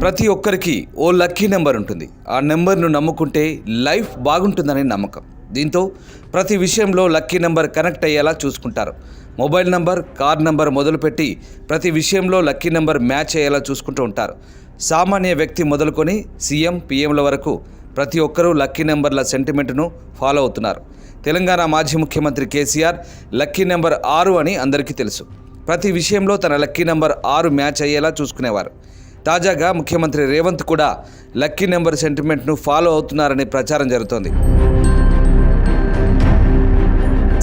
ప్రతి ఒక్కరికి ఓ lucky number ఉంటుంది. ఆ నెంబర్ను నమ్ముకుంటే లైఫ్ బాగుంటుందని నమ్మకం. దీంతో ప్రతి విషయంలో లక్కీ నెంబర్ కనెక్ట్ అయ్యేలా చూసుకుంటారు. మొబైల్ నెంబర్, కార్ నెంబర్ మొదలుపెట్టి ప్రతి విషయంలో లక్కీ నెంబర్ మ్యాచ్ అయ్యేలా చూసుకుంటూ ఉంటారు. సామాన్య వ్యక్తి మొదలుకొని సీఎం, పీఎంల వరకు ప్రతి ఒక్కరూ లక్కీ నెంబర్ల సెంటిమెంట్ను ఫాలో అవుతున్నారు. తెలంగాణ మాజీ ముఖ్యమంత్రి కేసీఆర్ లక్కీ నెంబర్ 6 అని అందరికీ తెలుసు. ప్రతి విషయంలో తన లక్కీ నెంబర్ 6 మ్యాచ్ అయ్యేలా చూసుకునేవారు. తాజాగా ముఖ్యమంత్రి రేవంత్ కూడా లక్కీ నెంబర్ సెంటిమెంట్ను ఫాలో అవుతున్నారని ప్రచారం జరుగుతోంది.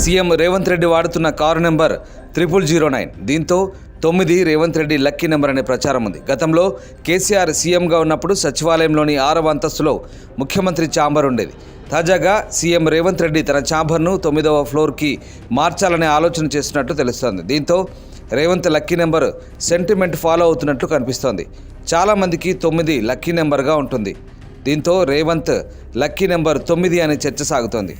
సీఎం రేవంత్ రెడ్డి వాడుతున్న కారు నెంబర్ 0009. దీంతో 9 రేవంత్ రెడ్డి లక్కీ నెంబర్ అనే ప్రచారం ఉంది. గతంలో కేసీఆర్ సీఎంగా ఉన్నప్పుడు సచివాలయంలోని 6వ అంతస్తులో ముఖ్యమంత్రి ఛాంబర్ ఉండేది. తాజాగా సీఎం రేవంత్ రెడ్డి తన ఛాంబర్ను 9వ ఫ్లోర్కి మార్చాలనే ఆలోచన చేస్తున్నట్టు తెలుస్తోంది. దీంతో Revanth lucky number sentiment follow అవుతున్నట్లు కనిపిస్తోంది. చాలామందికి 9 లక్కీ నెంబర్గా ఉంటుంది. దీంతో రేవంత్ లక్కీ నెంబర్ 9 అనే చర్చ సాగుతోంది.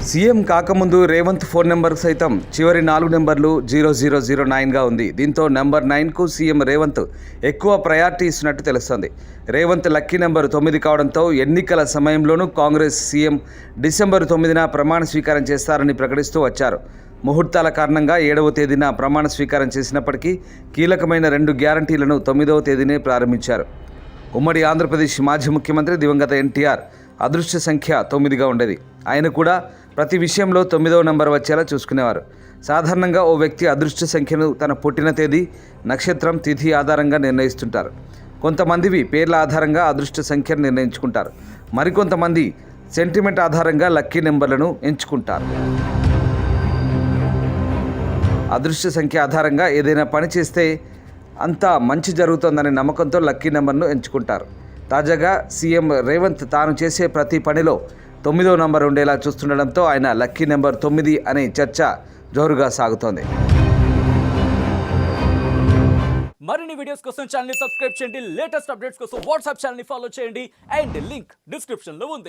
సీఎం కాకముందు రేవంత్ ఫోన్ నెంబర్ సైతం చివరి 4 నెంబర్లు 0009గా ఉంది. దీంతో నెంబర్ 9కు సీఎం రేవంత్ ఎక్కువ ప్రయారిటీ ఇస్తున్నట్టు తెలుస్తోంది. రేవంత్ లక్కీ నెంబర్ 9 కావడంతో ఎన్నికల సమయంలోనూ కాంగ్రెస్ సీఎం డిసెంబర్ 9న ప్రమాణ స్వీకారం చేస్తారని ప్రకటిస్తూ వచ్చారు. ముహూర్తాల కారణంగా 7వ తేదీన ప్రమాణ స్వీకారం చేసినప్పటికీ కీలకమైన 2 గ్యారంటీలను 9వ తేదీనే ప్రారంభించారు. ఉమ్మడి ఆంధ్రప్రదేశ్ మాజీ ముఖ్యమంత్రి దివంగత ఎన్టీఆర్ అదృష్ట సంఖ్య 9గా ఉండేది. ఆయన కూడా ప్రతి విషయంలో 9వ నెంబర్ వచ్చేలా చూసుకునేవారు. సాధారణంగా ఓ వ్యక్తి అదృష్ట సంఖ్యను తన పుట్టిన తేదీ, నక్షత్రం, తిథి ఆధారంగా నిర్ణయిస్తుంటారు. కొంతమందివి పేర్ల ఆధారంగా అదృష్ట సంఖ్యను నిర్ణయించుకుంటారు. మరికొంతమంది సెంటిమెంట్ ఆధారంగా లక్కీ నెంబర్లను ఎంచుకుంటారు. అదృష్ట సంఖ్య ఆధారంగా ఏదైనా పని చేస్తే అంతా మంచి జరుగుతుందనే నమ్మకంతో లక్కీ నెంబర్ను ఎంచుకుంటారు. తాజాగా సీఎం రేవంత్ తాను చేసే ప్రతి పనిలో 9వ నంబర్ ఉండేలా చూస్తుండడంతో ఆయన లక్కీ నెంబర్ 9 అనే చర్చ జోరుగా సాగుతోంది. మరిన్ని వీడియోస్ కోసం ఛానల్ ని సబ్స్క్రైబ్ చేయండి. లేటెస్ట్ అప్డేట్స్ కోసం వాట్సాప్ ఛానల్ ని ఫాలో చేయండి. అండ్ లింక్ డిస్క్రిప్షన్ లో ఉంది.